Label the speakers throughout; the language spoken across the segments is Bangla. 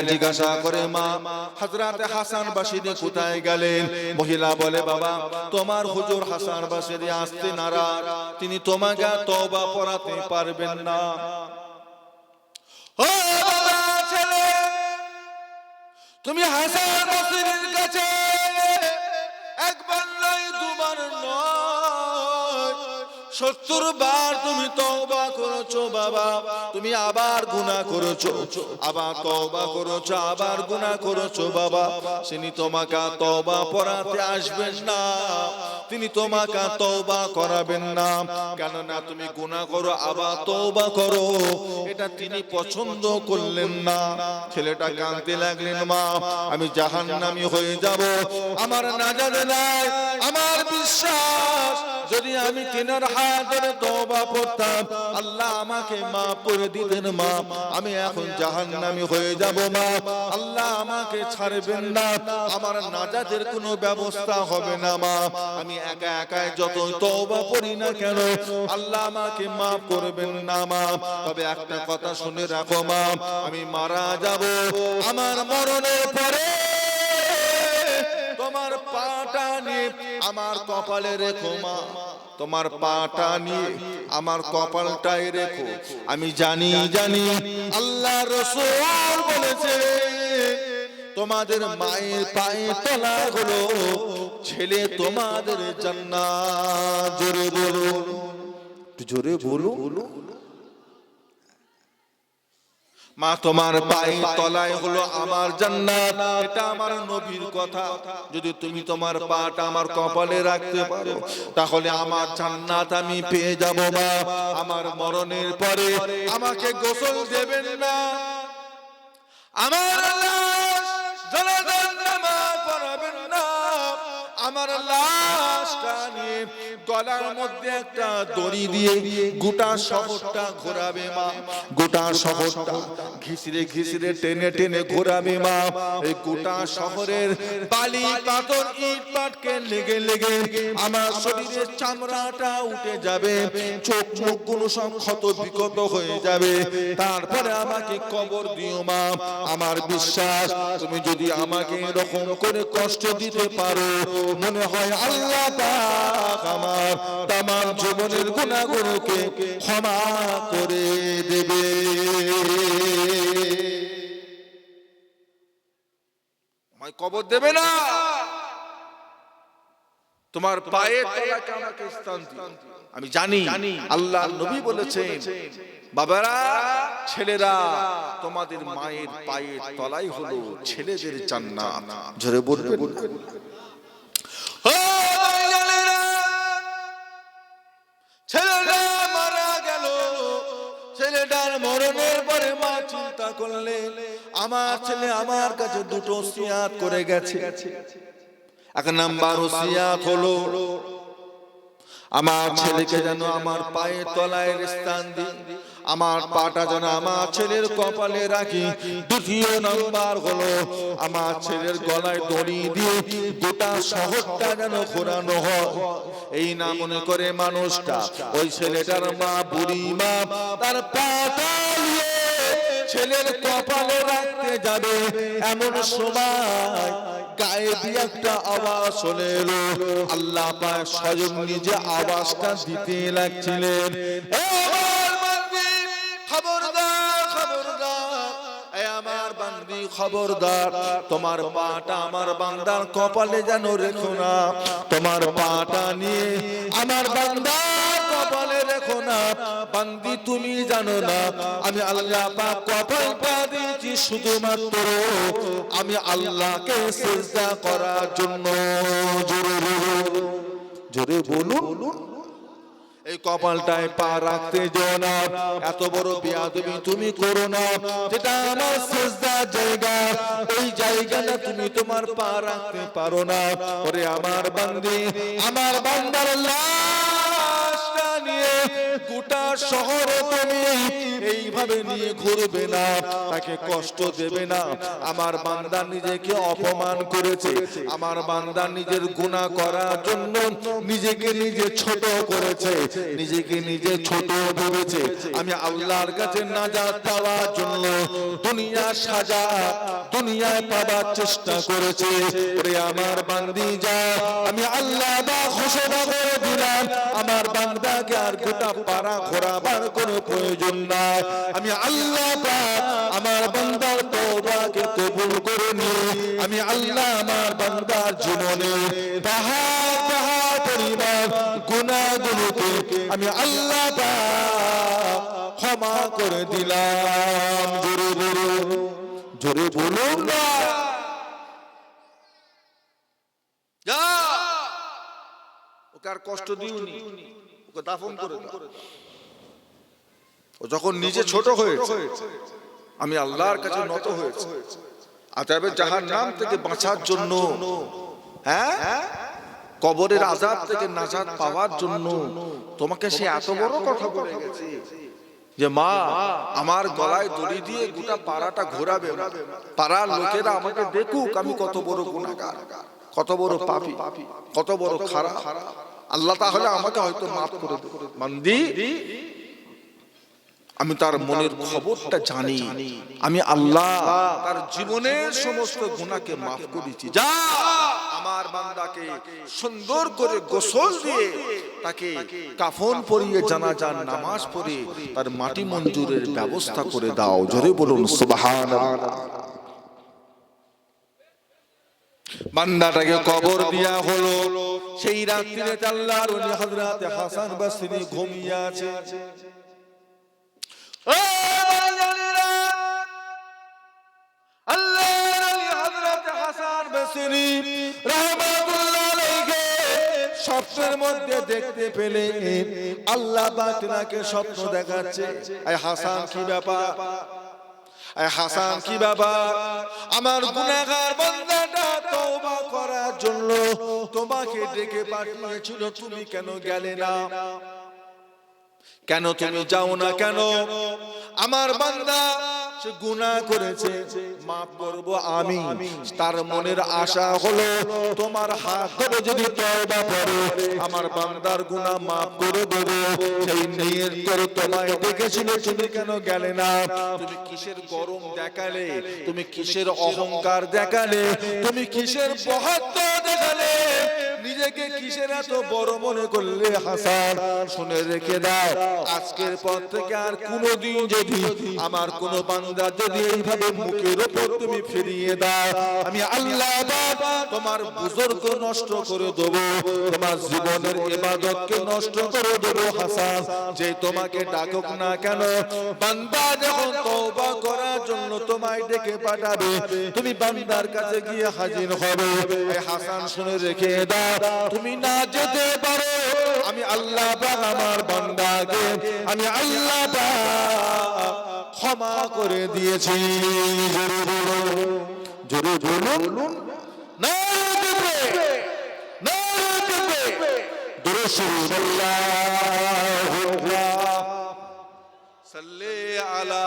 Speaker 1: জিজ্ঞাসা করে মা হযরত হাসান বসরি কোথায় গেলেন? মহিলা বলে বাবা তোমার হুজুর হাসান বসরি আসতে নারাজ, তিনি তোমাকে তওবা পড়াতে পারবেন না। ও বাবা ছেলে, তুমি হাসান বসরির কাছে একবার নয় দুবার নয় 70 বার তুমি তওবা করেছো বাবা, তুমি আবার গুনাহ করেছো, আবার তওবা করেছো, আবার গুনাহ করেছো বাবা। তিনি তোমাকে তওবা পড়াতে আসবেন না, তিনি তোমাকে তওবা করাবেন না, কেননা তুমি গুনাহ করো আবার তওবা করো, এটা তিনি পছন্দ করলেন না। ছেলেটা কাঁদতে লাগলেন মা আমি জাহান্নামী হয়ে যাব, আমার নাজাত নাই, আমার বিশ্বাস যদি আমি তিনার হাত ধরে তওবা পড়তাম আল্লাহ আমাকে মাফ করে দিতেন মা, আমি এখন জাহান্নামী হয়ে যাব মা, আল্লাহ আমাকে ছাড়বেন না, আমার নাজাতের কোনো ব্যবস্থা হবে না মা, আমি একা একাই যত তওবা পড়ি না কেন আল্লাহ আমাকে মাফ করবেন না মা। তবে একটা কথা শুনে রাখো মা, আমি মারা যাব, আমার মরণের পরে তোমার পাটা নিয়ে আমার কপালে রেখো মা, তোমার পাটা নিয়ে আমার কপালটাই রেখো। আমি জানি আল্লাহ রাসূল বলেছে তোমাদের মায়ের পায়ে তলা হলো ছেলে তোমাদের জান্নাত। জোরে বলো, জোরে বলো মা তোমার পায়ের তলায় হলো আমার জান্নাত, এটা আমার নবীর কথা। যদি তুমি তোমার পাটা আমার কপালে রাখতে পারো তাহলে আমার জান্নাত আমি পেয়ে যাব মা। আমার মরণের পরে আমাকে গোসল দেবেন না, আমার লাশ জানাজার নামাজ পড়াবেন না, আমার লাশটা নিয়ে গলার মধ্যে একটা দড়ি দিয়ে গোটা শহরটা ঘোরাবে মা, গোটা শহরটা ঘিসড়ে টেনে ঘোরাবে মা। এই গোটা শহরের বালি পাথর ইট পাটকে লেগে আমার শরীরের চামড়াটা উঠে যাবে, চোখ মুখগুলো সব ক্ষত বিক্ষত হয়ে যাবে, তারপরে আমাকে কবর দিও মা। আমার বিশ্বাস তুমি যদি আমাকে এরকম করে কষ্ট দিতে পারো মনে হয় আল্লাহ পাক আমার তামাম জীবনের গুনাহগুলোকে ক্ষমা করে দেবে। আমায় কবর দেবে না, তোমার পায়ের তলাকে আমাকে স্থান দিও। আমি জানি আল্লাহর নবী বলেছেন বাবারা ছেলেরা তোমাদের মায়ের পায়ের তলাই হলো ছেলেদের জান্নাত। জোরে বলবেন ছেলেটা মারা গেল, ছেলেটার মরণের পরে মা চিন্তা করলেন আমার ছেলে আমার কাছে দুটো ওসিয়াত করে গেছে। এক নাম্বার ওসিয়াত হলো আমার ছেলেকে যেন আমার পায়ের তলায় স্থান দিই, আমার পাটা যেন আমার ছেলের কপালে রাখি। দ্বিতীয় নাম্বার হলো আমার ছেলের গলায় দড়ি দিয়ে গোটা শহরটা যেন ঘোরানো হয়। এই না মনে করে মানুষটা ওই ছেলেটার মা বুড়ি মা তার পাটা নিয়ে ছেলের কপালে রাখতে যাবে, এমন সময় গায়ে দিয়ে একটা আওয়াজ চলে এলো। আল্লাহ পাক স্বয়ং নিজে আওয়াজটা দিতে লাগছিলেন, খবরদার তোমার পাটা আমার বান্দার কপালে যেন রেখো না, তোমার পাটা নিয়ে আমার বান্দার কপালে রেখো না। বান্দি তুমি জানো না আমি আল্লাহ পাক কপাল পা দিয়েছি শুধুমাত্র আমি আল্লাহকে সিজদা করার জন্য। জোরে বলুন এই কপালটায় পা রাখতে যেও না, এত বড় বেয়াদবি তুমি করো না, যেটা আমার সিজদার জায়গা ওই জায়গাটা তুমি তোমার পা রাখতে পারো না। ওরে আমার বান্দি, আমার বান্দার লাশটা নিয়ে গোটা শহরে তুমি এইভাবে নিয়ে ঘুরবে না, তাকে কষ্ট দেবে না। আমার বান্দা নিজেকে অপমান করেছে, আমার বান্দা নিজের গুনাহ করার জন্য নিজেকে নিজে ছোট করেছে, নিজেকে নিজে ছোট ভেবেছে। আমি আল্লাহর কাছে নাজাত পাওয়ার জন্য দুনিয়া সাজা দুনিয়ায় পাবার চেষ্টা করেছে। ওরে আমার বান্দি যা, আমি আল্লাহ বা ঘোষণা করে দিলাম, আমার বান্দাকে আর গোটা পাড়া ঘোরাবার কোনো প্রয়োজন নাই। আমি আল্লাহ পাক আমার বান্দার তওবাকে কবুল করে নিয়ে আমি আল্লাহ আমার বান্দার জীবনে পাহাড় পাহাড় পরিমাণ গুনাহগুলোকে আমি আল্লাহ পাক ক্ষমা করে দিলাম। জোরে বলুন, জোরে বলুন না। যা, ওকে আর কষ্ট দিওনি, ওকে দাফন করে দাও। ও যখন নিজে ছোট হয়েছে, আমি আল্লাহর কাছে নত হয়েছে। আযাবে জাহান্নাম থেকে বাঁচার জন্য, কবরের আযাব থেকে নাজাত পাওয়ার জন্য তোমাকে সে এত বড় কথা বলে গেছে যে মা আমার গলায় দড়ি দিয়ে গোটা পাড়াটা ঘোরাবে, পাড়ার লোকেরা আমাকে দেখুক আমি কত বড় গুনাহগার, কত বড় পাপী, কত বড় খারাপ। আল্লাহ তাহলে আমাকে হয়তো মাফ করে দেবে। বান্দি, আমি তার মনের খবরটা জানি, আমি আল্লাহ তার জীবনের সমস্ত গুনাহকে মাফ করেছি। যা, আমার বান্দাকে সুন্দর করে গোসল দিয়ে তাকে কাফন পরিয়ে জানাজার নামাজ পড়ে তার মাটি মঞ্জুরের ব্যবস্থা করে দাও। জোরে বলুন সুবহানাল্লাহ। বান্দাটাকে কবর দেয়া হলো। সেই রাত্রিতে আল্লাহর ওলি হযরত হাসান বসরি ঘুমিয়ে আছে। আল্লাহর ওলি হযরত হাসান বসরি রাহমাতুল্লাহ আলাইহি স্বপ্নের মধ্যে দেখতে পেলেন আল্লাহ পাক তাকে স্বপ্ন দেখাচ্ছে। এই হাসান কি ব্যাপার, এই হাসান কি ব্যাপার? আমার গুনাহগার বান্দাটা তওবা করার জন্য তোমাকে ডেকে পাঠিয়েছিল, তুমি কেন গেলে না? কেন তুমি যাও না কেন? আমার বান্দা সে গুনাহ করেছে, মাফ করব আমি। তার মনের আশা হলো তোমার হাত ধরে যদি তওবা করে আমার বান্দার গুনাহ মাফ করে দেব। সেই নিয়ত করে তোমায় ডেকেছিল, তুমি কেন গেলে না? তুমি কিসের গরম দেখালে, তুমি কিসের অহংকার দেখালে, তুমি কিসের বহত্তর দেখালে, নিজেকে কিসের এত বড় মনে করলে? হাসান, শুনে রেখে দাও, আজকের পর থেকে আর কোনোদিন যদি আমার কোনো বান্দা যদি এইভাবে মুখের উপর তুমি ফিরিয়ে দাও, আমি আল্লাহ তোমার বুজুর্গ নষ্ট করে দেব, তোমার জীবনের ইবাদতকে নষ্ট করে দেব। হাসান, যে তোমাকে ডাকুক না কেন, বান্দা যখন তওবা করার জন্য তোমায় ডেকে পাঠাবে, তুমি বান্দার কাছে গিয়ে হাজির হবে। এই হাসান, শুনে রেখে দাও, তুমি না যেতে পারো, আমি আল্লাহ পাক আমার বান্দাকে আমি আল্লাহ পাক ক্ষমা করে দিয়েছি। জোরে বলুন নারে দেখবে, নারে দেখবে। দুরূদ সাল্লাল্লাহু সাল্লি আলা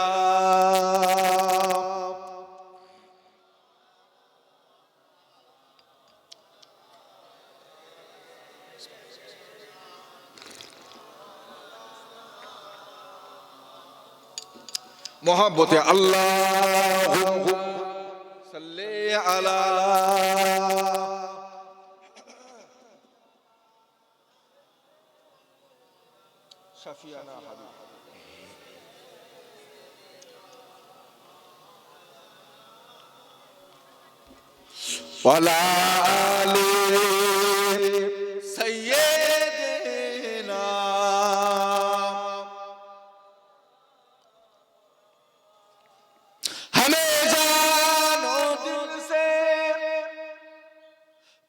Speaker 1: मोहब्बत अल्लाहुम्मा सल्ली अला शफियाना हबीब वला आले सय्यदना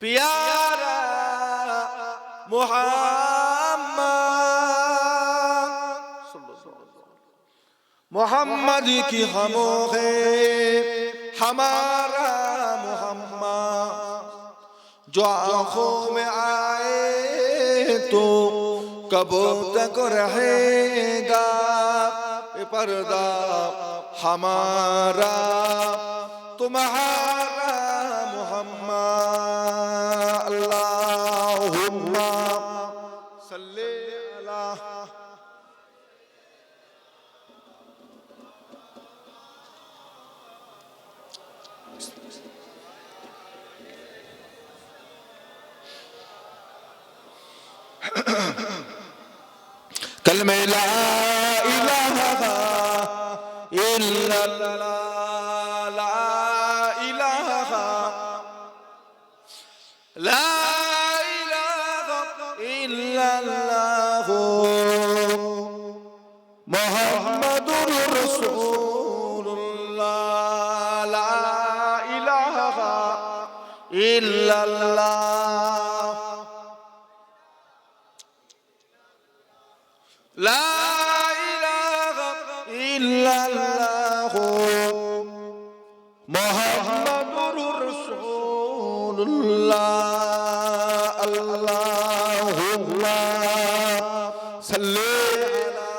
Speaker 1: प्यारा मोहम्मद की हम है हमारा मोहम्मद, जो आंखों में आए तो कब तक रहेगा ये पर्दा हमारा तुम्हारा मोहम्मद अल्लाहुम्मा सल्ले अला कलमे ला इलाहा इल्लल्लाह ला इलाहा ला इलाहा इल्लल्लाह मुहम्मदुर रसूलुल्लाह ला इलाहा इल्लल्लाह ला इलाहा इल्लल्लाह मुहम्मदुर रसूलुल्लाह अल्लाहुम्मा सल्ली अला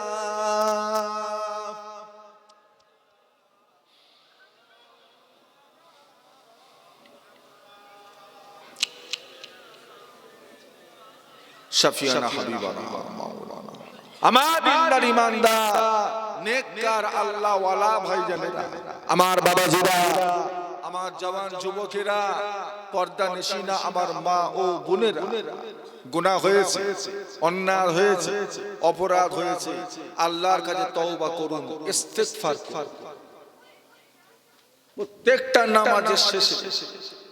Speaker 1: शफियाना हबीबाना मौलाना আমার দিনদার ইমানদার নেককার আল্লাহওয়ালা ভাইজানেরা, আমার বাবাজিরা, আমার জওয়ান যুবকেরা, পর্দা নিশিনা আমার মা ও বোনেরা, গুনাহ হয়েছে, অন্যায় হয়েছে, অপরাধ হয়েছে, আল্লাহর কাছে তওবা করুন, ইস্তিগফার করুন। প্রত্যেকটা নামাজের শেষে,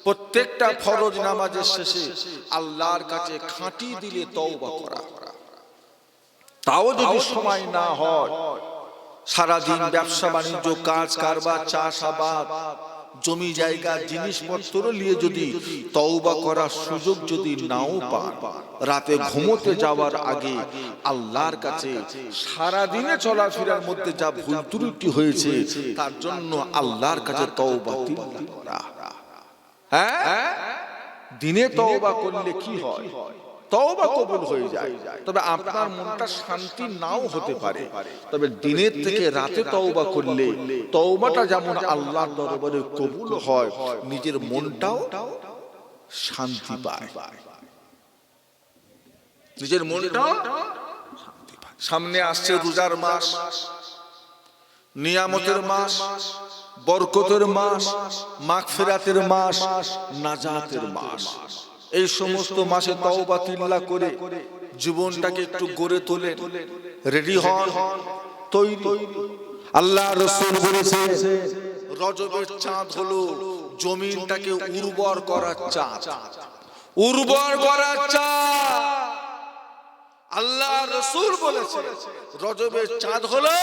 Speaker 1: প্রত্যেকটা ফরজ নামাজের শেষে আল্লাহর কাছে খাঁটি দিলে তওবা করা। তাও যদি সময় না হয়, সারাদিন ব্যবসা বাণিজ্য, কাজ কারবার, চাষাবাদ, জমি জায়গা, জিনিসপত্র নিয়ে যদি তওবা করার সুযোগ যদি নাও পান, রাতে ঘুমোতে যাওয়ার আগে আল্লাহর কাছে সারাদিনে চলাফেরার মধ্যে যা ভুল ত্রুটি হয়েছে তার জন্য আল্লাহর কাছে তওবা করা। হ্যাঁ, দিনে তওবা করলে কি হয়? তওবা কবুল হয়ে যায়, তবে আপনার মনটা শান্তি নাও হতে পারে। তবে দিনের থেকে রাতে তওবা করলে তওবাটা যেমন আল্লাহর দরবারে কবুল হয়, নিজের মনটাও শান্তি পায়, নিজের মনটাও শান্তি পায়। সামনে আসছে রোজার মাস, নিয়ামতের মাস, বরকতের মাস, মাগফিরাতের মাস, নাজাতের মাস। এই সমস্ত মাসে তওবা তিল্লা করে জীবনটাকে একটু গড়ে তোলেন, রেডি হন, তৈরি। আল্লাহ রাসূল বলেছে রজবের চাঁদ হলো জমিনটাকে উর্বর করার চাঁদ, উর্বর করার চাঁদ। আল্লাহ রাসূল বলেছে রজবের চাঁদ হলো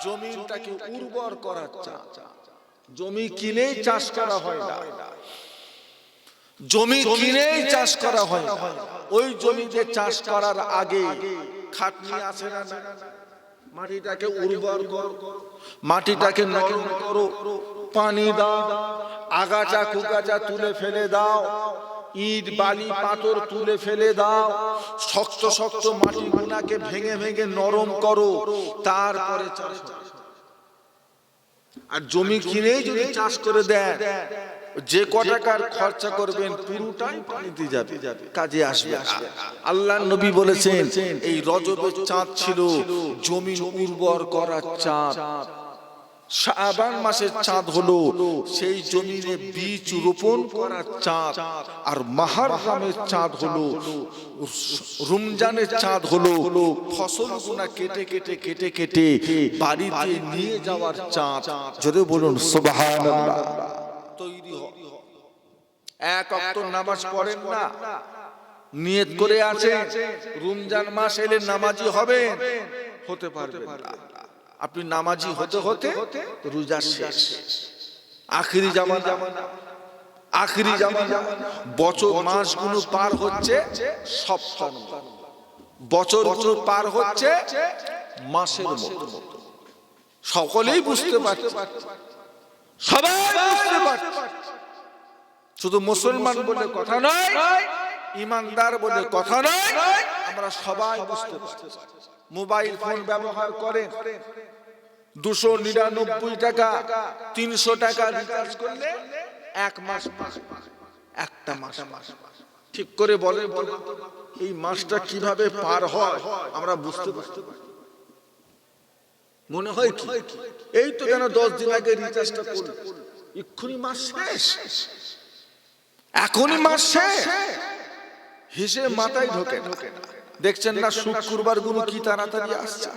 Speaker 1: জমিনটাকে উর্বর করার চাঁদ। জমি কিনেই চাষ করা হয় না, জমি কিনেই চাষ করা হয় না। ওই জমিতে চাষ করার আগে খাটনি আছে না? মাটিটাকে উর্বর করো, মাটিটাকে নরম করো, পানি দাও, আগাছা কুগাছা তুলে ফেলে দাও, ইট বালি পাথর তুলে ফেলে দাও, শক্ত শক্ত মাটিগুলোকে ভেঙে ভেঙে নরম করো, তারপরে চাষ করো। আর জমি কিনেই যদি চাষ করে দেন, যে কটাকার খরচা করবেন পুরোটাই পানিতে যাবে, কাজে আসবে। আল্লাহর নবী বলেছেন এই রজবের চাঁদ ছিল জমি উর্বর করার চাঁদ। শাবান মাসের চাঁদ হলো সেই জমিনে বীজ রোপণ করার চাঁদ। আর মুহররমের চাঁদ হলো, রমজানের চাঁদ হলো ফসলগুলো কেটে কেটে কেটে কেটে বাড়িতে নিয়ে যাওয়ার চাঁদ। যদি বলুন সুবহানাল্লাহ। তৈরি হ, এক ওয়াক্ত নামাজ পড়েন না, নিয়ত করে আছেন রমজান মাস এলে নামাজি হবেন, হতে পারবেন না। আপনি নামাজি হতে হতে রোজা শেষ, আখিরি জামানা, আখিরি জামানা। বছর মাসগুলো পার হচ্ছে সপ্তাহ, বছরগুলো পার হচ্ছে মাসের মতো। সকলেই বুঝতে পারছে, সবাই বুঝতে পারছে। শুধু মুসলমান বলে কথা নয়, ইমানদার বলে কথা নয়, আমরা সবাই বুঝতে পারছি। মোবাইল ফোন ব্যবহার করেন, 299 টাকা 300 টাকা রিচার্জ করলে এক মাস, একটা মাস ঠিক করে বলেন এই মাসটা কিভাবে পার হয় আমরা বুঝতে পারছি। মনে হয় কি এই তো যেন 10 দিন আগে রিচার্জটা করলাম, এক্ষুনি মাস শেষ, এখনই মাস শেষ, হিসেব মাথায় ঢোকে না। দেখছেন না শুক্রবার গুলো কি তাড়াতাড়ি আসছে।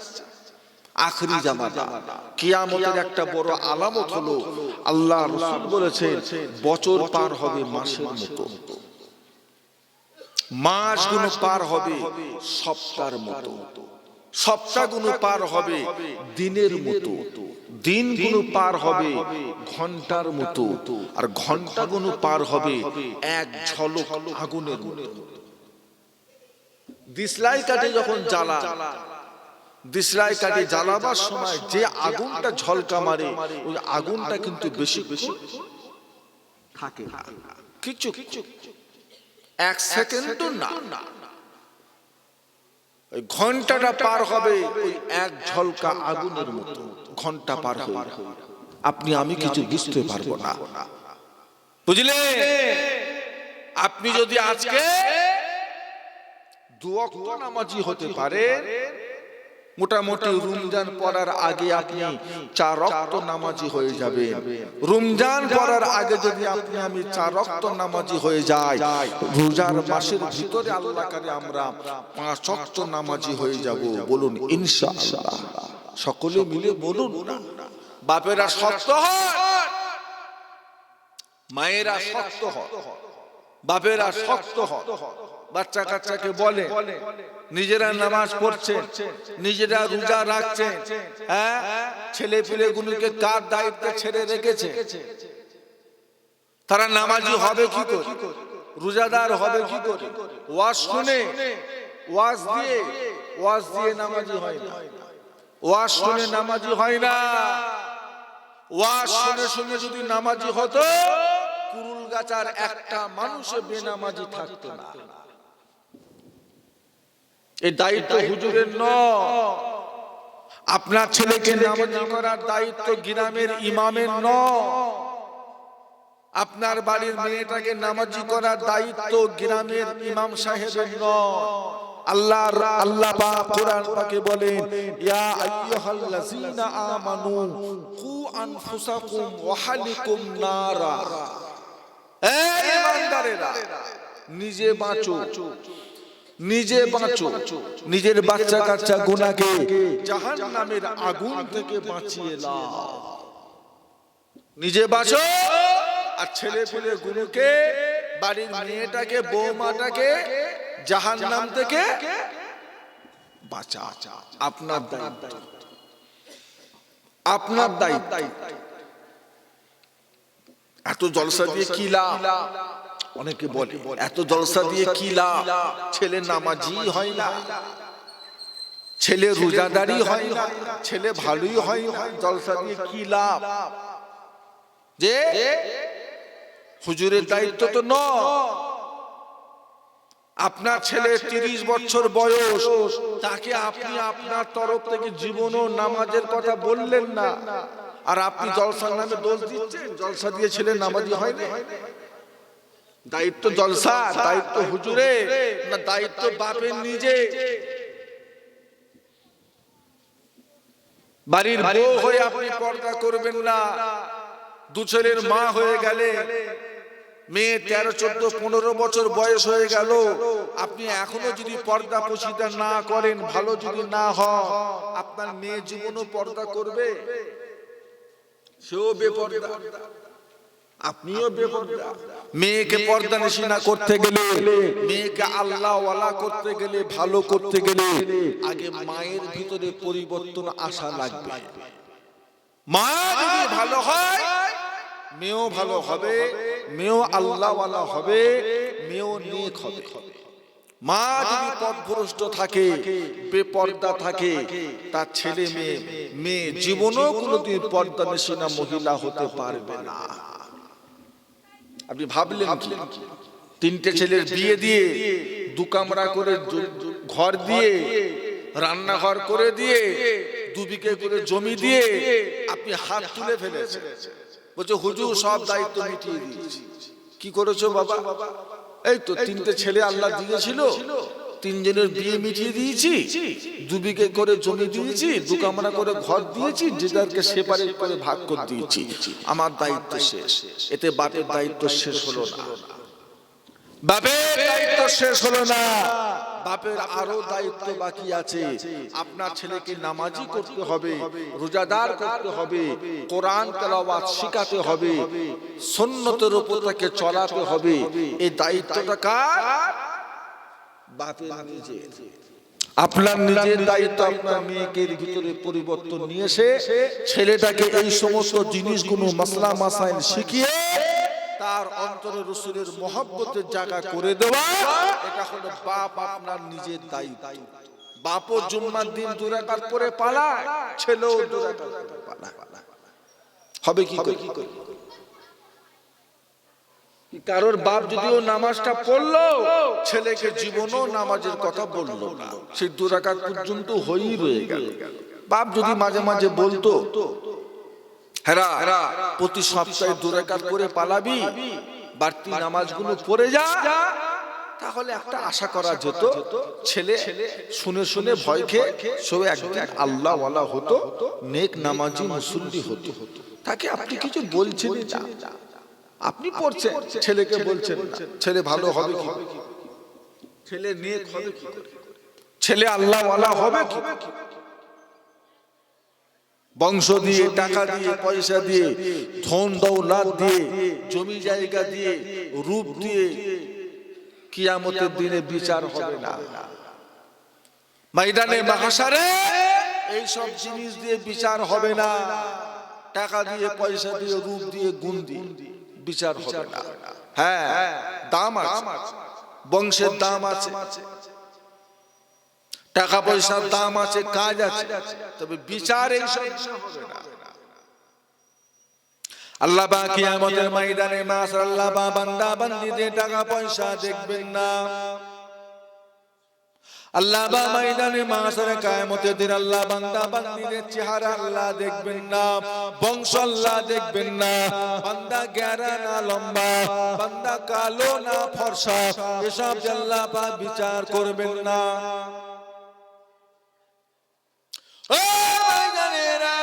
Speaker 1: আখরি জামানা, কিয়ামতের একটা বড় আলামত হলো আল্লাহ রাসূল বলেছেন বছর পার হবে মাসের মতো, মাসগুলো পার হবে সপ্তাহের মতো, সপ্তাহগুলো পার হবে দিনের মতো, দিনগুলো পার হবে ঘন্টার মতো, আর ঘন্টাগুলো পার হবে এক ঝলক আগুনের মতো। দিশলাই কাঠে যখন জ্বালা, দিশলাই কাঠে জ্বালাবার সময় যে আগুনটা ঝলকা মারে ওই আগুনটা কিন্তু বেশি থাকে না, কিছু এক সেকেন্ডও না, ওই ঘন্টাটা পার হবে ওই এক ঝলকা আগুনের মতো, ঘন্টা পার হবে আপনি আমি কিছু বুঝতে পারবো না, বুঝলে? আপনি যদি আজকে 2 ওয়াক্ত নামাজি হতে পারে, মোটামুটি রমজান পড়ার আগে আপনি 4 ওয়াক্ত নামাজি হয়ে যাবেন। রমজান পড়ার আগে যদি আপনি আমি 4 ওয়াক্ত নামাজি হয়ে যাই, রোজার মাসের ভিতরে আল্লাহ করে আমরা 5 ওয়াক্ত নামাজি হয়ে যাব। বলুন ইনশাআল্লাহ, সকলে মিলে বলুন। বাপেরা শক্ত হয়, মায়েরা শক্ত হয়, বাপেরা শক্ত হয়, বাচ্চা কাচ্চাকে বলে নিজেরা নামাজ পড়ছে, নিজেরা রোজা রাখছে, হ্যাঁ ছেলে পেলে গুলোকে কার দায়িত্বে ছেড়ে রেখেছে? তারা নামাজি হবে কি করে, রোজাদার হবে কি করে? ওয়াজ শুনে, ওয়াজ দিয়ে নামাজি হয় না, ওয়াজ শুনে নামাজি হয় না। ওয়াজ শুনে শুনে যদি নামাজি হতো, কুরুল গাছার একটা মানুষে বেনামাজি থাকতো না। এই দায়িত্ব হুজুরের নয়, আপনার ছেলেকে নামাজি করার দায়িত্ব গ্রামের ইমামের নয়, আপনার বাড়ির মেয়েটাকে নামাজি করার দায়িত্ব গ্রামের ইমাম সাহেবের নয়। আল্লাহ পাক কোরআন পাকে বলেন ইয়া আইয়ুহাল্লাযীনা আমানু কু আনফুসাকুম ওয়া আহলিকুম নারা, এই ঈমানদারেরা নিজে বাঁচো, নিজে বাঁচো, নিজের বাচ্চা কাচ্চা গুনাহকে জাহান্নামের আগুন থেকে বাঁচিয়ে নাও। নিজে বাঁচো আর ছেলে পেলে গুলোকে, বাড়ির মেয়েটাকে, বৌমাটাকে জাহান্নাম থেকে বাঁচা। আপনার দায়িত্ব, আপনার দায়িত্ব। এত জলসা দিয়ে কি লাভ? অনেকে বলে এত জলসা দিয়ে কি লাভ? ছেলে নামাজি হয় না, ছেলে রোজাদারি হয় না, ছেলে ভালোই হয় না, জলসা দিয়ে কি লাভ? যে হুজুরের দায়িত্ব তো নয়। আপনার ছেলে 30 বছর বয়স, তাকে আপনি আপনার তরফ থেকে জীবনও নামাজের কথা বললেন না, আর আপনি জলসার নামে দোষ দিচ্ছেন জলসা দিয়ে ছেলে নামাজি হয় না। দায়িত্ব জলসা, দায়িত্ব হুজুরে না, দায়িত্ব বাপের নিজে। বাড়ির বউ হয়ে আপনি পর্দা করবেন না, 2 ছেলের মা হয়ে গেলে, মেয়ে 13, 14, 15 বছর বয়স হয়ে গেল, আপনি এখনো যদি পর্দা পুশিদা না করেন, ভালো যদি না হয়, আপনার মেয়ে জীবনও পর্দা করবে? সেও বেপর্দা, আপনিও বেপর্দা। মেয়েকে পর্দা নিশিনা করতে গেলে, মেয়েকে আল্লাহ ওয়ালা করতে গেলে, ভালো করতে গেলে আগে মায়ের ভিতরে পরিবর্তন আসা লাগবে। মা যদি ভালো হয়, মেয়েও ভালো হবে, মেয়েও আল্লাহ ওয়ালা হবে, মেয়েও নেক হবে। মা যদি পথভ্রষ্ট থাকে, বেপর্দা থাকে, তার ছেলে মেয়ে জীবনও কোনোদিন পর্দা নিশিনা মহিলা হতে পারবে না। আপনি ভাবলেন কি 3টে ছেলের বিয়ে দিয়ে 2 কামরা করে ঘর দিয়ে, রান্নাঘর করে দিয়ে, 2 বিঘে করে জমি দিয়ে আপনি হাত তুলে ফেলেছেন। বলছে হুজুর সব দায়িত্ব মিটিয়ে দিয়েছি। কি করেছো বাবা? এই তো 3টে ছেলে আল্লাহ দিয়েছিল, 3 জনের বিয়ে মিটিয়ে দিয়েছি, 2 বিঘে করে জমি দিয়েছি, 2 কামরা করে ঘর দিয়েছি, যেটাকে সেপারেট করে ভাগ করে দিয়েছি, আমার দায়িত্ব শেষ। এতে বাপের দায়িত্ব শেষ হলো না, বাপের দায়িত্ব শেষ হলো না, বাপের আরো দায়িত্ব বাকি আছে। আপনার ছেলেকে নামাজি করতে হবে, রোজাদার করতে হবে, কোরআন তেলাওয়াত শিখাতে হবে, সুন্নতের উপর তাকে চলাতে হবে। এই দায়িত্বটা কার? বাপের নিজের। আপনার নিজের দায়িত্ব আপনার মেয়েকে ভিতরে পরিবর্তন নিয়ে এসে ছেলেটাকে এই সমস্ত জিনিসগুলো মাসলা মাসাইল শিখিয়ে তার অন্তরে রাসূলের মহব্বতের জায়গা করে দেওয়া, এটা হলো বাপ আপনার নিজের দায়িত্ব। বাপও জুম্মার দিন 2 রাকাত পড়ে পালায়, ছেলেও 2 রাকাত পড়ে পালায়, হবে কি করে? কারোর বাপ যদিও নামাজটা পড়লো, ছেলেকে জীবনও নামাজের কথা বললো না, সেই 2 রাকাত পর্যন্ত হয়েই রয়ে গেল। বাপ যদি মাঝে মাঝে বলতো, হেরা প্রতি সপ্তাহে 2 রাকাত করে পালাবি, বাড়তি নামাজগুলো পড়ে যা, তাহলে একটা আশা করা যেত ছেলে শুনে শুনে ভয় খেয়ে সবে একদিন আল্লাহ ওয়ালা হতো, নেক নামাজি মুসল্লি হতো। তাকে আপনি কিছু বলছেন না, আপনি পড়ছেন, ছেলেকে বলছেন না, ছেলে ভালো হবে কি? ছেলে নেক হবে কি? ছেলে আল্লাহ ওয়ালা হবে কি? বংশ দিয়ে, টাকা দিয়ে, পয়সা দিয়ে, ধন দৌলত দিয়ে, জমি জায়গা দিয়ে, রূপ দিয়ে কিয়ামতের দিনে বিচার হবে না। ময়দানে মাহশারে এই সব জিনিস দিয়ে বিচার হবে না। টাকা দিয়ে, পয়সা দিয়ে, রূপ দিয়ে, গুণ দিয়ে বিচার হবে না। হ্যাঁ, দাম আছে, বংশের দাম আছে, টাকা পয়সার দাম আছে, কাজ আছে, তবে বিচার এই সব হবে না। আল্লাহ পাক কিয়ামতের ময়দানে মাশাআল্লাহ বান্দা বান্দীদের টাকা পয়সা দেখবেন না। আল্লাহ বা ময়দানে মাশারে কিয়ামতের দিন আল্লাহ বান্দা বান্দীদের চেহারা আল্লাহ দেখবেন না, বংশ আল্লাহ দেখবেন না, বান্দা গেরা না লম্বা, বান্দা কালো না ফর্সা, এসব আল্লাহ পাক বিচার করবেন না। ও ময়দানেরা,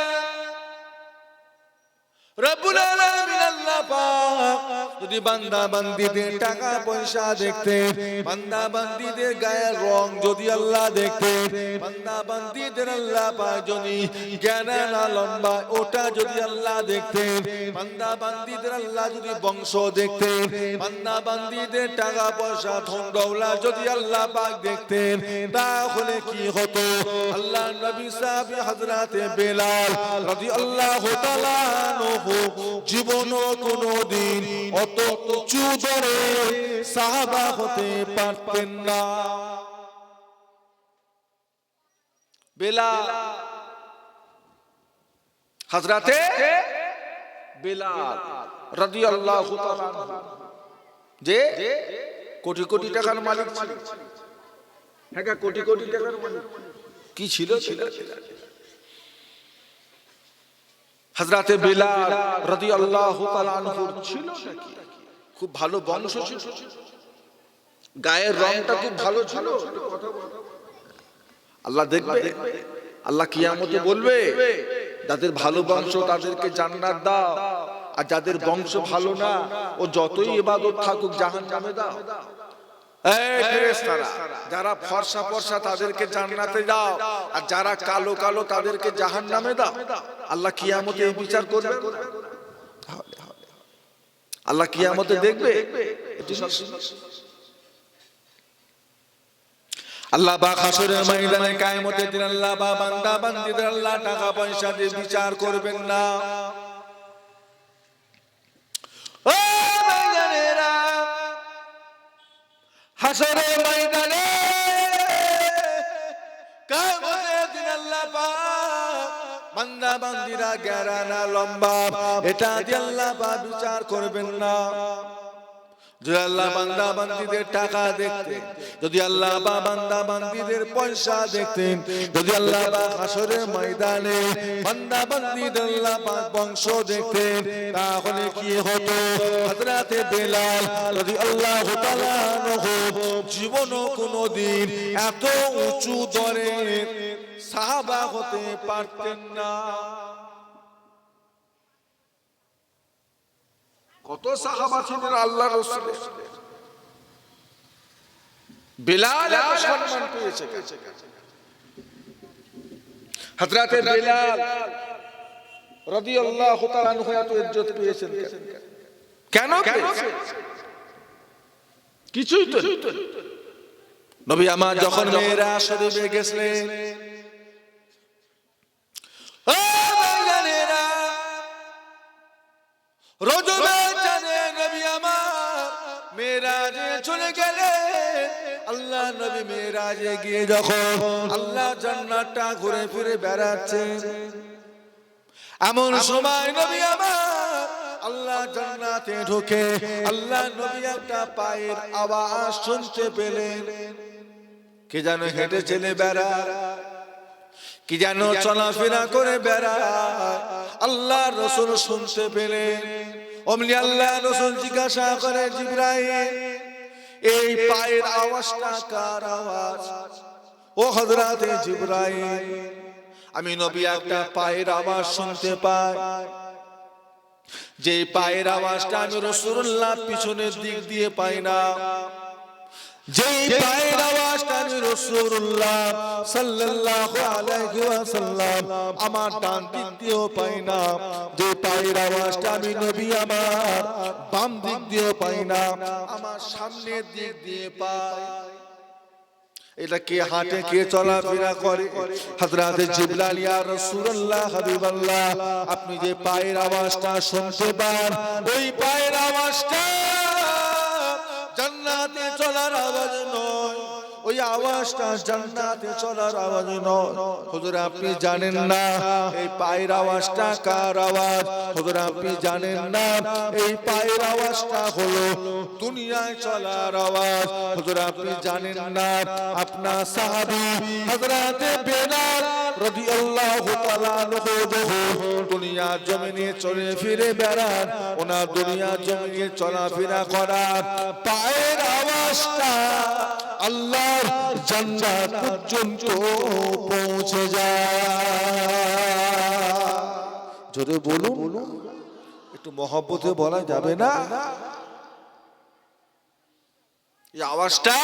Speaker 1: রব্বুল আলামিন আল্লাহ পাক যদি বান্দা বান্দীদের টাকা পয়সা দেখতে, বান্দা বান্দীদের গায়ের রং যদি আল্লাহ দেখতে, বান্দা বান্দীদের আল্লাহ পাক যদি জ্ঞান না লম্বা ওটা যদি আল্লাহ দেখতে, বান্দা বান্দীদের আল্লাহ যদি বংশ দেখতে, বান্দা বান্দীদের টাকা পয়সা ধন দৌলত যদি আল্লাহ পাক দেখতেন, তাহলে কি হতো? আল্লাহ নবী সাহাবী হযরতে বেলাল রাদিয়াল্লাহু তাআলা জীবনও কোনদিন অত উঁচু দরে সাহাবা হতে পারতেন না। বেলাল, হযরতে বেলাল রাদিয়াল্লাহু তাআলা যে কোটি কোটি টাকার মালিক ছিল। হ্যাঁ, কোটি কোটি টাকার মালিক কি ছিল? হযরতে বেলাল রাদিয়াল্লাহু তাআলা আনহু ছিল নাকি খুব ভালো বংশ ছিল, গায়ের রংটা খুব ভালো ছিল। আল্লাহ দেখবে, আল্লাহ কিয়ামতে বলবে যাদের ভালো বংশ তাদেরকে জান্নাত দাও, আর যাদের বংশ ভালো না ও যতই ইবাদত থাকুক জাহান্নামে দাও। এই ফেরেশতারা, যারা ফর্সা ফর্সা তাদেরকে জান্নাতে দাও, আর যারা কালো কালো তাদেরকে জাহান্নামে দাও। আল্লাহ কিয়ামতে এই বিচার করবে। আল্লাহ কিয়ামতে দেখবে। আল্লাহ পাক হাসরের ময়দানে কিয়ামতের দিন আল্লাহ পাক বান্দা বান্দীদের আল্লাহ টাকা পয়সা দিয়ে বিচার করবেন না। ও ময়দানেরা, হাসরের ময়দানে কিয়ামতের দিন আল্লাহ পাক বান্দা বান্দীরা গেরা না লম্বা এটা দিয়ে আল্লাহ পাক বিচার করবেন না। যদি আল্লাহ বান্দা বান্দীদের টাকা দেখতেন, যদি আল্লাহ বা বান্দা বান্দীদের পয়সা দেখতেন, যদি আল্লাহ বা হাসরের ময়দানে বান্দা বান্দীদের আল্লাহ পাক বংশ দেখতেন, তাহলে কি হতো? হযরতে বেলাল রাদিয়াল্লাহু তাআলা আনহু জীবনও কোনদিন এত উঁচু দরের সাহাবা হতে পারতেন না। কত সাহাবা ছিলেন আল্লাহর রাসূল, বেলাল এত সম্মান পেয়েছে। হযরতে বেলাল রাদিয়াল্লাহু তাআলা আনহু এত ইজ্জত পেয়েছেন কেন? কিছুই তো নবী আমার যখন মেরাজ শরীফে গেছিলেন, ও ভাইজানেরা, রজবে চাঁদে নবী আমার মেরাজে চলে গেলেন। আল্লাহ নবী মেরাজে গিয়ে যখন আল্লাহ জান্নাতটা ঘুরে ফিরে বেড়াচ্ছেন, এমন সময় নবী আমার আল্লাহ জান্নাতে ঢুকে আল্লাহ নবী একটা পায়ের আওয়াজ শুনতে পেলেন। কে যেন হেঁটে চলে বেড়ায়, কি যেন চলাফেরা করে বেড়ায়, আল্লাহ রাসূল শুনতে পেলেন। অমনি আল্লাহ রাসূল জিজ্ঞাসা করে, জিবরাইল, এই পায়ের আওয়াজটা কার আওয়াজ? ও হযরতে জিবরাইল, আমি নবী একটা পায়ের আওয়াজ শুনতে পাই, যে পায়ের আওয়াজটা আমি রাসূলুল্লাহ পিছনের দিক দিয়ে পাই না, যে পায়ের আওয়াজটা আমি রাসূলুল্লাহ সাল্লাল্লাহু আলাইহি ওয়াসাল্লাম আমার ডান দিক দিয়েও পাই না, যে পায়ের আওয়াজটা আমি নবী আমার বাম দিক দিয়েও পাই না, আমার সামনের দিক দিয়ে পাই। এটা কে হাঁটে, কে চলাফেরা করে? হযরতে জিবরাইল, ইয়া রাসূলুল্লাহ, হাবিবাল্লাহ, আপনি যে পায়ের আওয়াজটা শুনতে পান, ওই পায়ের আওয়াজটা জান্নাতে চলার আওয়াজ নয়, ওই আওয়াজটা জান্নাতে চলার আওয়াজ নয়। হুজুর আপনি জানেন না এই পায়ের আওয়াজটা কার আওয়াজ? হুজুর আপনি জানেন না এই পায়ের আওয়াজটা হলো দুনিয়ায় চলার আওয়াজ। হুজুর আপনি জানেন না আপনার সাহাবী হযরতে বেলাল রাদিয়াল্লাহু তাআলা আনহু দুনিয়ার জমিনে চলে ফিরে বেড়ান, ওনার দুনিয়ার জমিনে চলাফেরা করার পায়ের আওয়াজটা আল্লাহর জান্নাত পর্যন্ত পৌঁছে যায়। জোরে বলুন, একটু মহব্বতে বলা যাবে না? এই আওয়াজটা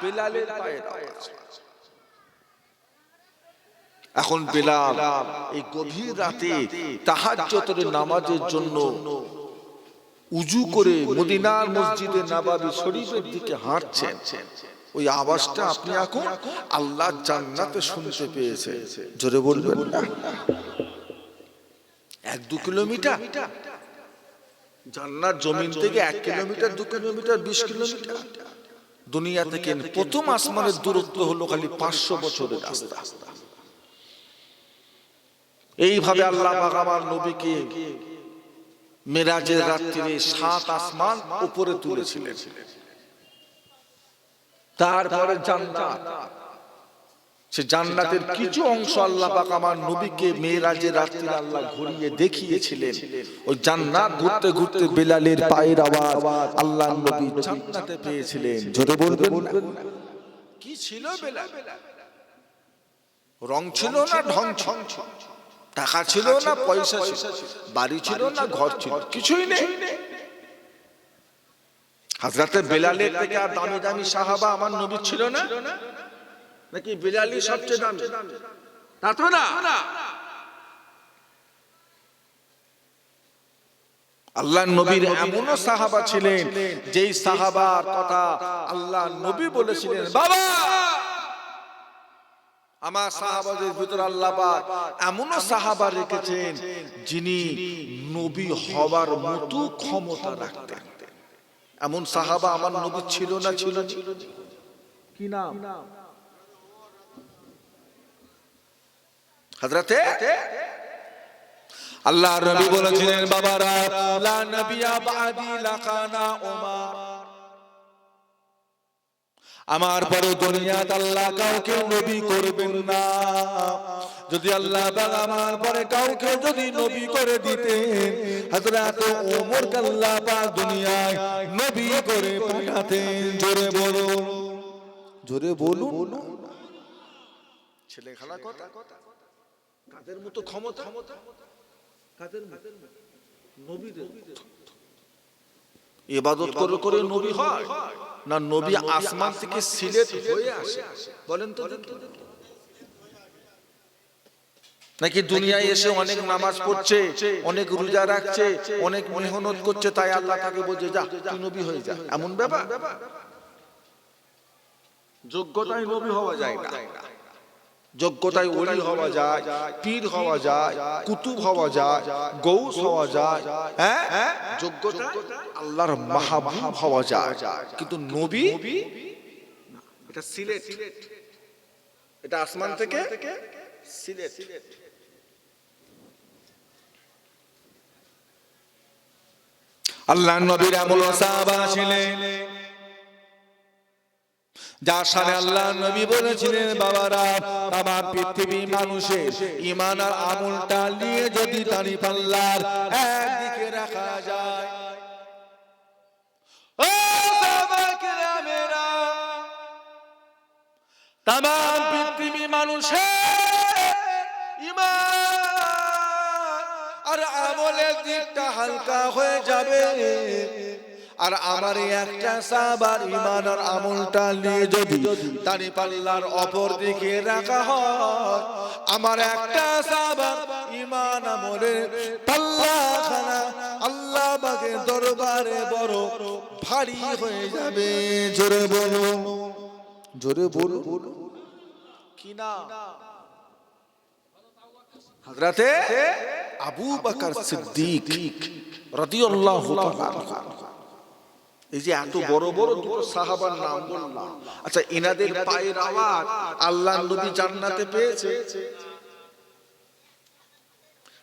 Speaker 1: বেলালের পায়ের আওয়াজ। এখন বেলাল এই গভীর রাতে তাহাজ্জুদের নামাজের জন্য উজু করে মদিনার মসজিদে নববী শরীফের দিকে হাঁটছেন। ওই আওয়াজটা আপনি এখন আল্লাহ জান্নাতে শুনতে পেয়েছে। জোরে বলবেন না? 1-2 কিলোমিটার জান্নাত জমিন থেকে 1 কিলোমিটার, 2 কিলোমিটার, 20 কিলোমিটার। দুনিয়া থেকে প্রথম আসমানের দূরত্ব হলো খালি 500 বছরের রাস্তা। এইভাবে আল্লাহ পাক আমার নবীকে মেরাজের রাত্রিরে 7 আসমান উপরে তুলেছিলেন। তারপরে জান্নাত, সে জান্নাতের কিছু অংশ আল্লাহ পাক আমার নবীকে মেরাজের রাত্রিরে আল্লাহ ঘুরিয়ে দেখিয়েছিলেন। ওই জান্নাত ঘুরতে ঘুরতে বেলালের পায়ের আওয়াজ আল্লাহর নবী জান্নাতে পেয়েছিলেন। জোরে বলবেন না? কি ছিল বেলাল? রং ছিল না ঢং ছিল? টাকা ছিল না পয়সা ছিল? বাড়ি ছিল না ঘর ছিল? কিছুই নেই। হযরতে বেলালের থেকে আর দামি দামি সাহাবা আমার নবী ছিল না? নাকি বেলালই সবচেয়ে দামি? তা তো না। আল্লাহর নবীর এমনও সাহাবা ছিলেন যেই সাহাবার কথা আল্লাহর নবী বলেছিলেন, বাবা আমার সাহাবাদের ভিতর আল্লাহ পাক এমনও সাহাবা রেখেছেন যিনি নবী হওয়ার মতো ক্ষমতা রাখতেন। এমন সাহাবা আমার নবী ছিল না? ছিল। কি নাম? হযরতে আল্লাহর নবী বলেছিলেন বাবারা, লা নবিয়া বাদি লাকানা উমার, আমার পরে দুনিয়াতে আল্লাহ কাউকে নবী করবেন না। যদি আল্লাহ পাক আমার পরে কাউকে যদি নবী করে দিতেন, হযরত ওমরকে আল্লাহ পাক দুনিয়ায় নবী করে পাঠাতেন। জোরে বলুন, জোরে বলুন। ছেলে খেলা কথা, কাদের মতো ক্ষমতা, কাদের মতো নবীদের। ইবাদত করে করে নবী হয় না নবী আসমান থেকে সিলেট হয়ে আসে? বলেন তো, নাকি দুনিয়ায় এসে অনেক নামাজ পড়ছে, অনেক রোজা রাখছে, অনেক মেহনত করছে, তাই আল্লাহ তাকে বলছে যা তুই নবী হয়ে যা? এমন ব্যাপার? যোগ্যতায় নবী হওয়া যায় না, যোগ্যতায় ওলি হওয়া যায়, পীর হওয়া যায়, কুতুব হওয়া যায়, গৌস হওয়া যায়, হ্যাঁ যোগ্যতা আল্লাহর মাহবুব হওয়া যায়, কিন্তু নবী এটা সিলেট, এটা আসমান থেকে সিলেট। আল্লাহর নবীর আমল ও সাহাবা ছিলেন যার সাথে আল্লাহর নবী বলেছিলেন বাবারা, আমার পৃথিবী মানুষের ঈমান আর আমলটা নিয়ে যদি দাঁড়ি পাল্লার একদিকে রাখা যায়, ও সাহাবা কেরামেরা, तमाम পৃথিবী মানুষের ঈমান আর আমলের দিকটা হালকা হয়ে যাবে, আর আমার একটা সাহাবার ঈমান আর আমলটা নিয়ে যদি দাঁড়ি পাল্লার অপর দিকে রাখা হয়, আমার একটা সাহাবার ঈমান আমলের পাল্লাখানা আল্লাহ পাকের দরবারে বড় ভারী হয়ে যাবে। জোরে বলো, জোরে বলো কি না? হযরতে আবু বকর সিদ্দিক রাদিয়াল্লাহু তাআলা, এই যে এত বড় বড় দুটো সাহাবার নাম বললাম, আচ্ছা এনাদের পায়ের আওয়াজ আল্লাহর নবী জান্নাতে পেয়েছে?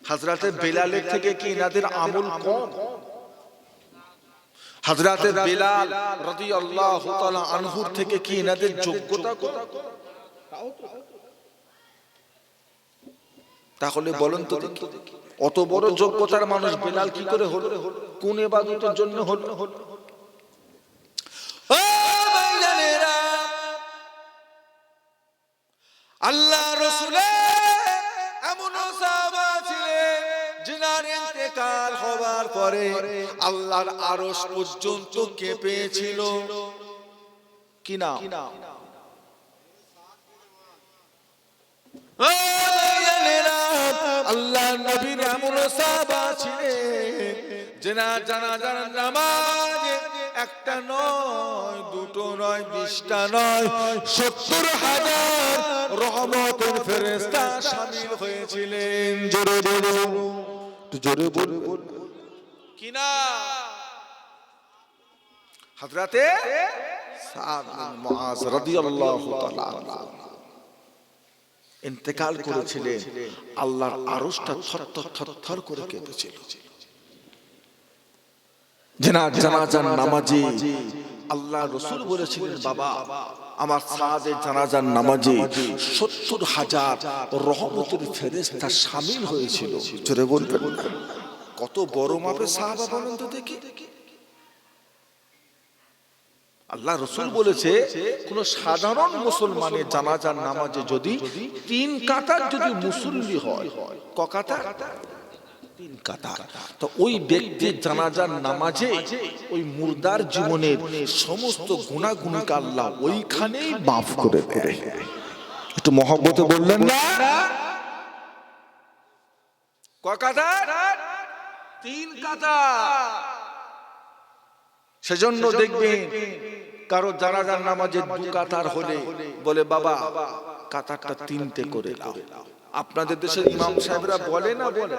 Speaker 1: হযরতে বেলালের থেকে কি এনাদের আমল কম? হযরতে বেলাল রাদিয়াল্লাহু তাআলা আনহুর থেকে কি এনাদের যোগ্যতা কম? তাহলে বলেন তো অত বড় যোগ্যতার মানুষ বেলাল কি করে হলো? কোন ইবাদতের জন্য হলো? আল্লাহ রাসূলের এমন সাহাবা ছিলেন যিনার ইন্তেকাল হওয়ার পরে আল্লাহর আরশ পর্যন্ত কেঁপেছিল। কি না? আল্লাহ নবীর এমন সাহাবা ছিলেন যিনার জানাজার নামাজে একটা নয়, দুটো নয়, 20টা নয়, 70,000 রহমতের ফেরেশতা শামিল হয়েছিলেন। জোরে বলুন, জোরে বলুন কি না? হযরতে সাদ বিন মুআজ রাদিয়াল্লাহু তাআলা ইন্তেকাল করেছিলেন, আল্লাহর আরশটা থরথর করে কেঁপেছিল। জানাজার নামাজে আল্লাহ রাসূল বলেছিলেন, বাবা আমার সাদের জানাজার নামাজে 70,000 রহমতের ফেরেশতা শামিল হয়েছিল। জোরে বলবেন কত বড় মাপের সাহাবা বলেন তো দেখি। আল্লাহ রাসূল বলেছে কোন সাধারণ মুসলমানের জানাজার নামাজে যদি 3 কাতার যদি মুসল্লি হয়, ক কাতার? 3 কাতার। তো ওই ব্যক্তির জানাজার নামাজে ওই মুর্দার জীবনের সমস্ত গুনাহগুলোকে আল্লাহ ওইখানেই মাফ করে দেয়। একটু মহব্বতে বললেন না? ক কাতার? 3 কাতার। সেজন্য দেখবেন কারো জানাজার নামাজে 2 কাতার হলে বলে বাবা কাতারটা 3টে করে দাও। আপনাদের দেশের ইমাম সাহেবরা বলে না? বলে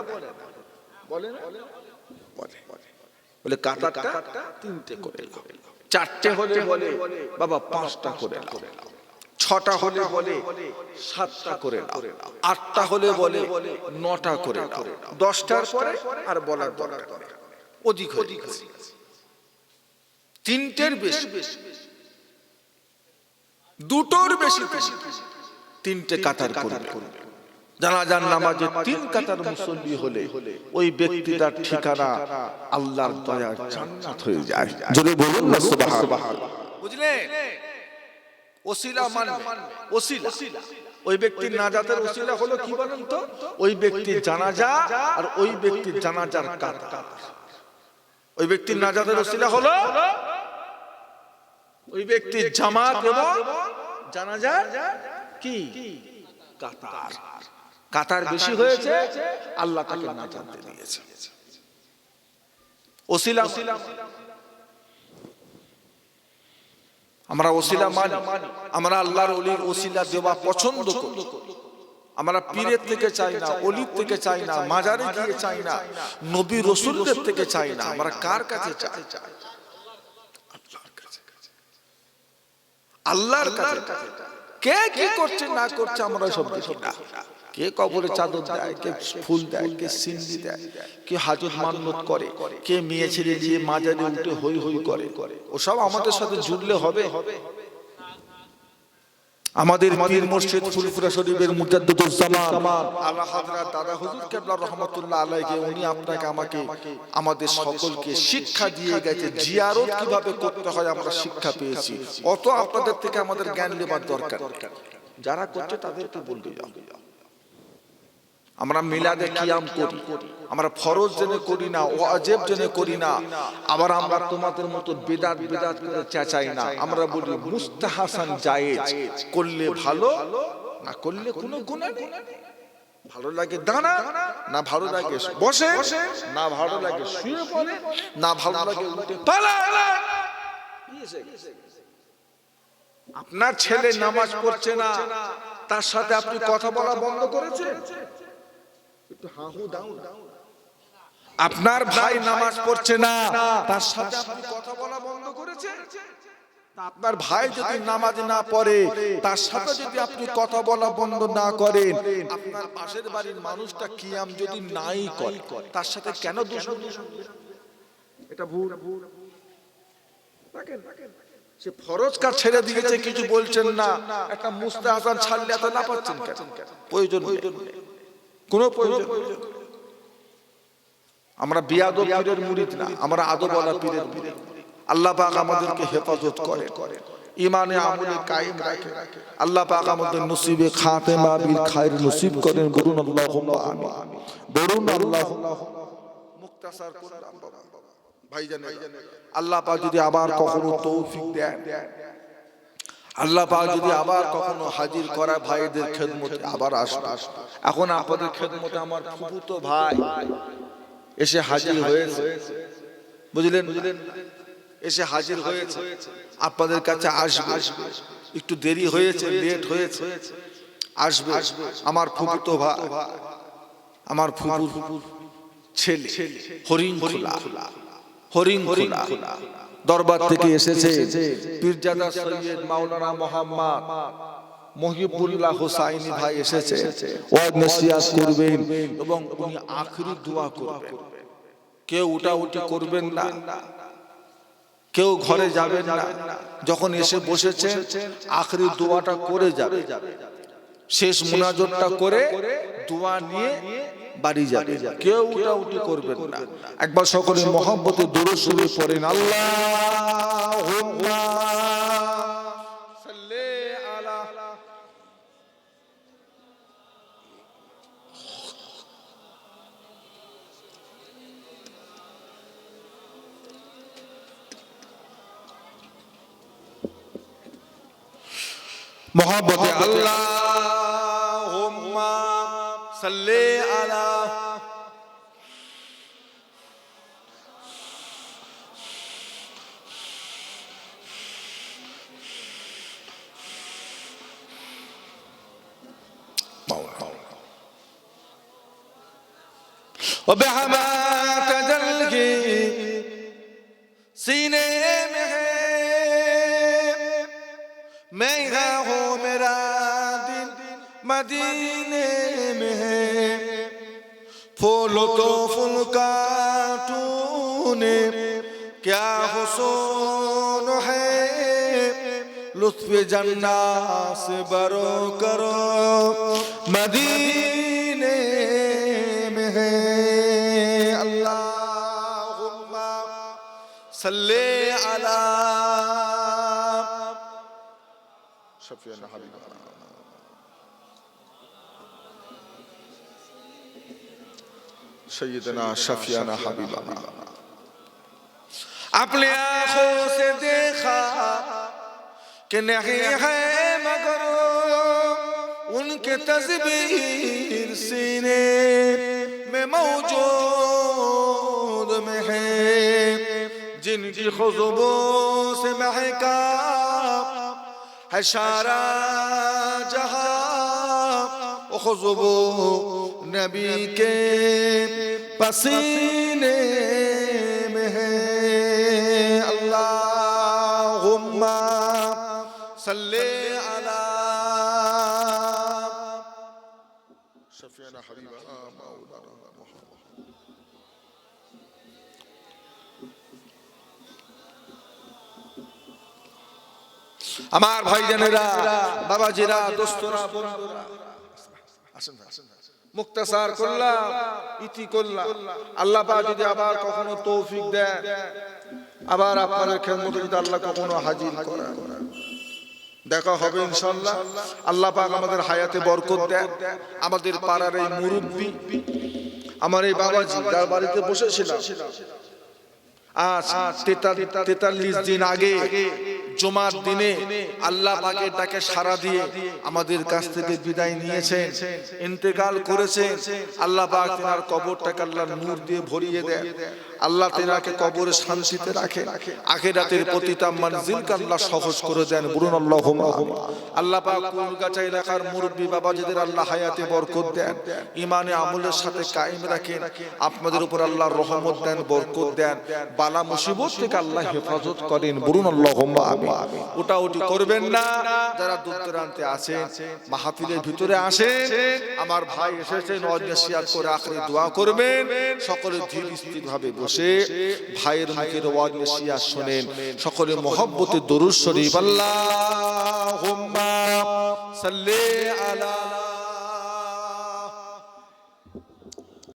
Speaker 1: বলে না? বলে কাতারটা 3টে করে দাও। 4টে হলে বলে বাবা 5টা করে দাও। 6টা হলে বলে 7টা করে নাও, 8টা হলে বলে 9টা করে নাও, 10টার পরে আর বলার দরকার নেই, অধিক হয়ে গেছে। 3টের বেশি, 2টোর বেশি 3টে কাতার করবে। জানাজার নামাজে 3 কাতার মুসল্লি হলে ওই ব্যক্তিটার ঠিকানা আল্লাহর দয়ার জান্নাত হয়ে যায়। জোরে বলুন না সুবহানাল্লাহ। বুঝলেন? ওসিলা মানে ওসিলা, ওই ব্যক্তির নাজাতের ওসিলা হলো কি বলেন তো? ওই ব্যক্তির জানাজা আর ওই ব্যক্তির জানাজার কাতার। ওই ব্যক্তির নাজাতের ওসিলা হলো ওই ব্যক্তির জামাত এবং জানাজার কি কাতার। কাতার বেশি হয়েছে, আল্লাহ তাকে নাজাত দিয়েছে। ওসিলা আমরা ওসিলা মানি, আমরা আল্লাহর ওলির ওসিলা দেওয়া পছন্দ করি। আমরা পীরের থেকে চাই না, ওলির থেকে চাই না, মাজারে গিয়ে চাই না, নবী রাসূলদের থেকে চাই না। আমরা কার কাছে চাই? আল্লাহর কাছে। কে কি করছে না করছে আমরা সব দেখি না। কে কবরে চাদর দেয়, কে ফুল দেয়, কে সিন্দি দেয়, কে হাজত মান্নত করে, কে মেয়ে ছেলে দিয়ে মাজারে উঠে হই হই করে। ওসব আমাদের সাথে জুড়লে হবে? আমাদের পীর মুর্শিদ ফুরফুরা শরীফের মুজাদ্দিদুল জামান আলা হযরত দাদা হুজুর কিবলা রাহমাতুল্লাহ আলাইহি, উনি আপনাকে আমাকে আমাদের সকলকে শিক্ষা দিয়ে গেছে। জিয়ারত কিভাবে করতে হয় আমরা শিক্ষা পেয়েছি। অত আপনাদের থেকে আমাদের জ্ঞান নেবার দরকার। যারা করছে তাদেরকে বলতে যাও। আমরা মিলাদে কিয়াম করি, আমরা ফরজ জেনে করি না, ওয়াজিব জেনে করি না। আবার আমরা তোমাদের মতো বিদআত করে চেঁচাই না। আমরা বলি মুস্তাহাসান জায়েজ, করলে ভালো, না করলে কোনো গুনাহ নেই। ভালো লাগে দাঁড়া, না ভালো লাগে বসে, না ভালো লাগে শুয়ে পড়ে, না ভালো লাগে উঠে পালা। আপনার ছেলে নামাজ পড়ছে না, তার সাথে আপনি কথা বলা বন্ধ করেছেন? আপনার ভাই নামাজ পড়ছে না, তার সাথে আপনি কথা বলা বন্ধ করেছেন? আপনার ভাই যদি নামাজ না পড়ে, তার সাথে যদি আপনি কথা বলা বন্ধ না করেন, আপনার পাশের বাড়ির মানুষটা কিয়াম যদি নাই করে, তার সাথে কেন দুশমনি? এটা ভুল। সে ফরজ কাজ ছেড়ে দিয়েছে, কিছু বলছেন না। একটা মুস্তাহাসান ছাড়লে এত না পাচ্ছেন কেন? প্রয়োজন কোন প্রয়োজন? আমরা বিয়াদব পীরের মুরিদ না, আমরা আদবওয়ালা পীরের মুরিদ। আল্লাহ পাক আমাদেরকে হেফাজত করে, ইমানে আমলে কায়েম রাখে। আল্লাহ পাক আমাদের নসিবে খাতেমা বিল খায়র নসিব করেন। বলুন আল্লাহুম্মা আমিন। বলুন আল্লাহুম্মা। মুক্তাসার করলাম বাবা ভাইজান। আল্লাহ পাক যদি আবার কখনো তৌফিক দেন, আল্লাহ পাক যদি আবার কখনো হাজির করা ভাইদের খেদমতে আবার আসবে। এখন আপনাদের খেদমতে আমার ফুফুতো ভাই এসে হাজির হয়েছে, বুঝলেন? এসে হাজির হয়েছে, আপনাদের কাছে আসবে। একটু দেরি হয়েছে, লেট হয়েছে, আসবে। আমার ফুফুতো ভাই, আমার ফুফুর ছেলে হরিণখোলা দরবার থেকে এসেছে। পীরজাদা সৈয়দ মাওলানা মোহাম্মদ মহিবুল্লাহ হুসাইনি ভাই এসেছে। ওয়াজ নসিহত করবেন এবং উনি আখিরি দোয়া করবেন। কেউ উঠাউঠি করবেন না, কেউ ঘরে যাবেন না। যখন এসে বসেছেন আখিরি দোয়াটা করে যাবে, শেষ মুনাজাতটা করে দোয়া নিয়ে বাড়ি যাবে। কেউ উঠাউঠি করবেন না। একবার সকলে মহব্বতে দুরূদ শরীফ পড়েন। আল্লাহুম্মা সাল্লি আলা মহব্বতে আল্লাহুম্মা সাল্লি আলা وبهما تجلي सीने में है मैं हूँ मदीने में है फूल तो फूल का तूने क्या हुस्न है लुत्फ जन्ना से बरो करो मदीने में है अल्लाहुम्मा सल्ले अला शफीना हबीबना सैयदना शफीना हबीबना अपने आंखों से देखा कि नहीं है मगर उनके तस्वीर सीने में मौजूद में है जिनकी खुशबू से महका है सारा जहां खुशबू नबी के पसीने में है अल्लाहुम्मा सल्ले अला शफीना हबीबना मौलाना मुहम्मद আমার ভাইজানেরা বাবাজিরা দোস্তরা বন্ধুরা আসেন মুক্তাসার করলাম ইতি করলাম আল্লাহ পাক যদি আবার কখনো তৌফিক দেয় আবার আপনাদের খেদমতে যদি আল্লাহ কখনো হাজির করেন দেখা হবে ইনশাআল্লাহ আল্লাহ পাক আমাদের হায়াতে বরকত দেন আমাদের পাড়ার এই মুরব্বি আমার এই বাবাজি যার বাড়িতে বসেছিলাম আজ 43 দিন আগে জুমার দিনে আল্লাহ পাকের ডাকে সাড়া দিয়ে আমাদের কাছ থেকে বিদায় নিয়েছেন ইন্তেকাল করেছেন আল্লাহ পাক তার কবরটাকে আল্লাহর নূর দিয়ে ভরিয়ে দেন আল্লাহ তাকে কবরে শান্তিতে রাখে আখিরাতের প্রতিটা মঞ্জিলকে আল্লাহ সহজ করে দেন বলুন আল্লাহুম্মা আল্লাহ পাক কুলগাছা এলাকার মুরব্বি বাবাজিদের আল্লাহ হায়াতে বরকত দেন ঈমানে আমলের সাথে কায়েম রাখেন আপনাদের উপর আল্লাহর রহমত দেন বরকত দেন বালা মুসিবত থেকে আল্লাহ হেফাজত করেন বলুন আল্লাহুম্মা আমিন ওটা করবেন না যারা দূর দূরান্তে আছেন মাহফিলের ভিতরে আসেন আমার ভাই এসেছেন ওয়াজ নসিহত করে আখিরি দোয়া করবেন সকলে ধীর স্থির ভাবে বসে ভাইয়ের মুখের ওয়াজ নসিহত শুনেন সকলে মহব্বতে দরুদ শরীফ আল্লাহুম্মা সাল্লি আলা